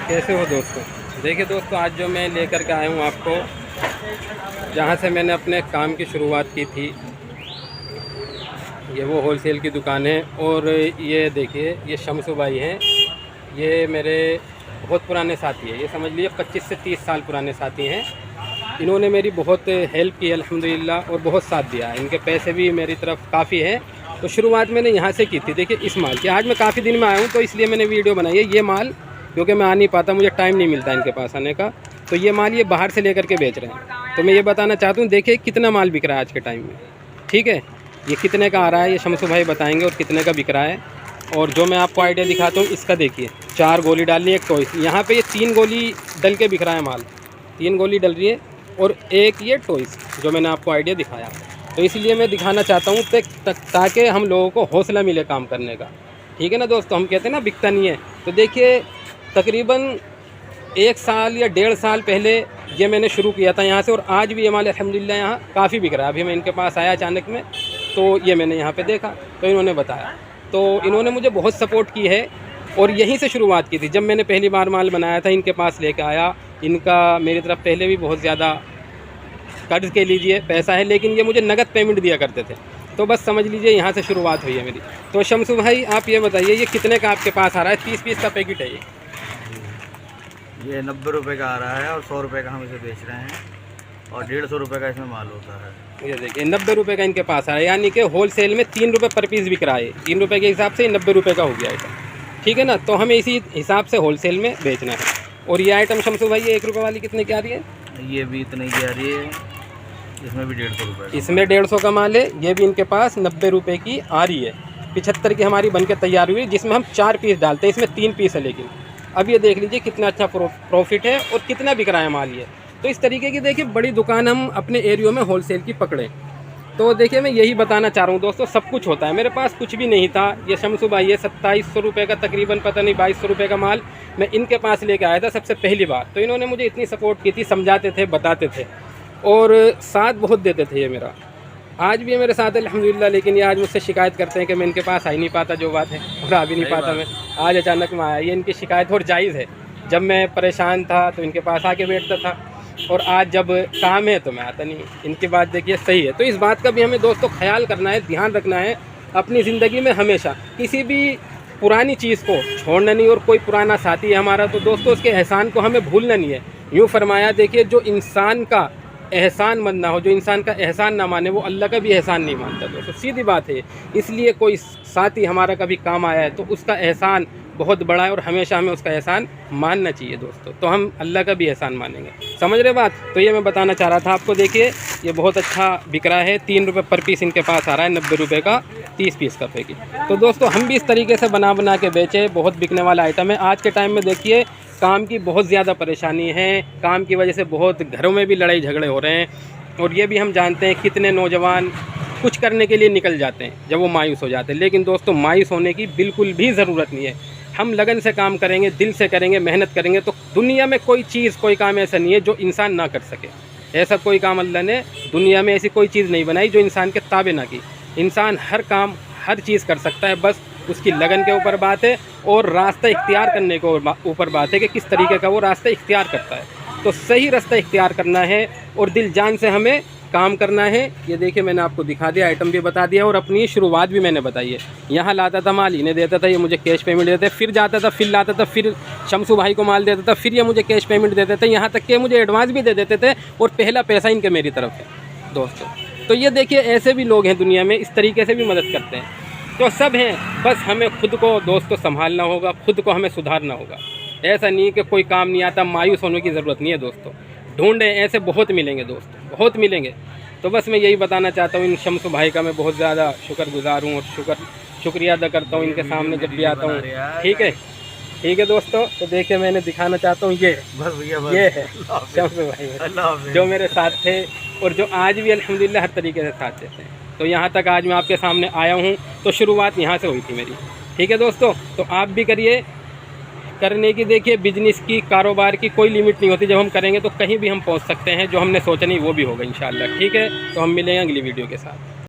कैसे हो दोस्तों। देखिए दोस्तों, आज जो मैं लेकर के आया हूँ आपको, जहाँ से मैंने अपने काम की शुरुआत की थी, ये वो होलसेल की दुकान है। और ये देखिए, ये शमसू भाई हैं। ये मेरे बहुत पुराने साथी हैं। ये समझ लीजिए 25 से 30 साल पुराने साथी हैं। इन्होंने मेरी बहुत हेल्प की अल्हम्दुलिल्लाह, और बहुत साथ दिया। इनके पैसे भी मेरी तरफ काफ़ी है। तो शुरुआत मैंने यहाँ से की थी। देखिए इस माल की, आज मैं काफ़ी दिन में आया हूँ तो इसलिए मैंने वीडियो बनाई है। ये माल क्योंकि मैं आ नहीं पाता, मुझे टाइम नहीं मिलता इनके पास आने का, तो ये माल ये बाहर से लेकर के बेच रहे हैं। तो मैं ये बताना चाहता हूँ, देखिए कितना माल बिक रहा है आज के टाइम में। ठीक है, ये कितने का आ रहा है ये शमसू भाई बताएंगे, और कितने का बिक रहा है। और जो मैं आपको आइडिया दिखाता हूँ इसका, देखिए 4 गोली डालनी है, एक टॉयस। यहाँ पे ये 3 गोली डल के बिक रहा है माल, 3 गोली डल रही है, और एक ये टॉयस जो मैंने आपको आइडिया दिखाया। तो इसलिए मैं दिखाना चाहता हूँ ताकि हम लोगों को हौसला मिले काम करने का। ठीक है ना दोस्तों, हम कहते हैं ना बिकता नहीं है। तो देखिए तकरीबन 1 साल या 1.5 साल पहले ये मैंने शुरू किया था यहाँ से, और आज भी ये माल अल्हम्दुलिल्लाह यहाँ काफ़ी बिक रहा है। अभी मैं इनके पास आया अचानक में, तो ये मैंने यहाँ पे देखा तो इन्होंने बताया। तो इन्होंने मुझे बहुत सपोर्ट की है, और यहीं से शुरुआत की थी। जब मैंने पहली बार माल बनाया था, इनके पास लेके आया। इनका मेरी तरफ पहले भी बहुत ज़्यादा कर्ज के लीजिए पैसा है, लेकिन ये मुझे नगद पेमेंट दिया करते थे। तो बस समझ लीजिए यहाँ से शुरुआत हुई है मेरी। तो शमसू भाई आप ये बताइए, ये कितने का आपके पास आ रहा है? 30 पीस का पैकेट है ये 90 रुपये का आ रहा है, और 100 रुपये का हम इसे बेच रहे हैं, और 150 रुपये का इसमें माल होता है। ये देखिए 90 रुपये का इनके पास आ रहा है, यानी कि होलसेल में 3 रुपये पर पीस बिक रहा है। 3 रुपये के हिसाब से 90 रुपये का हो गया आइटम। ठीक है ना, तो हमें इसी हिसाब से होलसेल में बेचना है। और ये आइटम शमसू भाई ये 1 रुपये वाली कितने की आ रही है? ये भी इतने की आ रही है, इसमें भी 150 रुपये। इसमें 150 का माल है। ये भी इनके पास 90 रुपये की आ रही है। 75 की हमारी बनके तैयार हुई, जिसमें हम 4 पीस डालते हैं। इसमें 3 पीस है, लेकिन अब ये देख लीजिए कितना अच्छा प्रॉफिट है और कितना बिक रहा है माल ये। तो इस तरीके की देखिए बड़ी दुकान हम अपने एरियो में होलसेल की पकड़े। तो देखिए मैं यही बताना चाह रहा हूँ दोस्तों, सब कुछ होता है। मेरे पास कुछ भी नहीं था। ये शमसू भाई है, 2700 रुपये का तकरीबन, पता नहीं 2200 रुपये का माल मैं इनके पास लेके आया था सबसे पहली बार। तो इन्होंने मुझे इतनी सपोर्ट की थी, समझाते थे, बताते थे, और साथ बहुत देते थे। ये मेरा आज भी है मेरे साथ अल्हम्दुलिल्लाह। लेकिन ये आज मुझसे शिकायत करते हैं कि मैं इनके पास आ ही नहीं पाता, जो बात है, और आ भी नहीं पाता मैं। आज अचानक में आया, ये इनकी शिकायत और जायज़ है। जब मैं परेशान था तो इनके पास आके बैठता था, और आज जब काम है तो मैं आता नहीं। इनकी बात देखिए सही है। तो इस बात का भी हमें दोस्तों ख्याल करना है, ध्यान रखना है अपनी ज़िंदगी में। हमेशा किसी भी पुरानी चीज़ को छोड़ना नहीं। और कोई पुराना साथी है हमारा, तो दोस्तों उसके एहसान को हमें भूलना नहीं है। यूँ फरमाया, देखिए जो इंसान का एहसान मंद ना हो, जो इंसान का एहसान ना माने, वो अल्लाह का भी एहसान नहीं मानता दोस्तों, सीधी बात है। इसलिए कोई साथी हमारा कभी काम आया है तो उसका एहसान बहुत बड़ा है, और हमेशा हमें उसका एहसान मानना चाहिए दोस्तों। तो हम अल्लाह का भी एहसान मानेंगे, समझ रहे बात। तो ये मैं बताना चाह रहा था आपको। देखिए ये बहुत अच्छा बिक रहा है, 3 रुपये पर पीस इनके पास आ रहा है, 90 रुपये का 30 पीस का पैकेट। तो दोस्तों हम भी इस तरीके से बना के बेचे, बहुत बिकने वाला आइटम है। आज के टाइम में देखिए काम की बहुत ज़्यादा परेशानी है, काम की वजह से बहुत घरों में भी लड़ाई झगड़े हो रहे हैं। और ये भी हम जानते हैं कितने नौजवान कुछ करने के लिए निकल जाते हैं जब वो मायूस हो जाते हैं। लेकिन दोस्तों मायूस होने की बिल्कुल भी ज़रूरत नहीं है। हम लगन से काम करेंगे, दिल से करेंगे, मेहनत करेंगे, तो दुनिया में कोई चीज़, कोई काम ऐसा नहीं है जो इंसान ना कर सके। ऐसा कोई काम अल्लाह ने दुनिया में ऐसी कोई चीज़ नहीं बनाई जो इंसान के ताबे ना की। इंसान हर काम, हर चीज़ कर सकता है, बस उसकी लगन के ऊपर बात है, और रास्ता इख्तियार करने के ऊपर बात है कि किस तरीके का वो रास्ता इख्तियार करता है। तो सही रास्ता इख्तियार करना है, और दिल जान से हमें काम करना है। ये देखिए मैंने आपको दिखा दिया, आइटम भी बता दिया, और अपनी शुरुआत भी मैंने बताई है। यहाँ लाता था माल, इन्हें देता था, ये मुझे कैश पेमेंट देते, फिर जाता था, फिर लाता था, फिर शमसू भाई को माल देता था, फिर ये मुझे कैश पेमेंट देते थे। यहाँ तक कि मुझे एडवांस भी दे देते थे, और पहला पैसा इनके मेरी तरफ है दोस्तों। तो ये देखिए ऐसे भी लोग हैं दुनिया में, इस तरीके से भी मदद करते हैं। तो सब हैं, बस हमें खुद को दोस्तों संभालना होगा, खुद को हमें सुधारना होगा। ऐसा नहीं कि कोई काम नहीं आता, मायूस होने की ज़रूरत नहीं है दोस्तों। ढूंढें, ऐसे बहुत मिलेंगे दोस्तों, बहुत मिलेंगे। तो बस मैं यही बताना चाहता हूँ, इन शमसू भाई का मैं बहुत ज़्यादा शुक्रगुजार हूँ, और शुक्रिया अदा करता हूँ इनके सामने जब भी आता हूँ। ठीक है दोस्तों। तो देखिए मैंने दिखाना चाहता हूँ, ये है शमसू भाई जो मेरे साथ थे, और जो आज भी अल्हम्दुलिल्लाह हर तरीके से साथ देते हैं। तो यहाँ तक आज मैं आपके सामने आया हूँ, तो शुरुआत यहाँ से हुई थी मेरी। ठीक है दोस्तों, तो आप भी करिए। करने की देखिए बिजनेस की, कारोबार की कोई लिमिट नहीं होती। जब हम करेंगे तो कहीं भी हम पहुँच सकते हैं, जो हमने सोचा नहीं वो भी होगा इंशाल्लाह। ठीक है, तो हम मिलेंगे अगली वीडियो के साथ।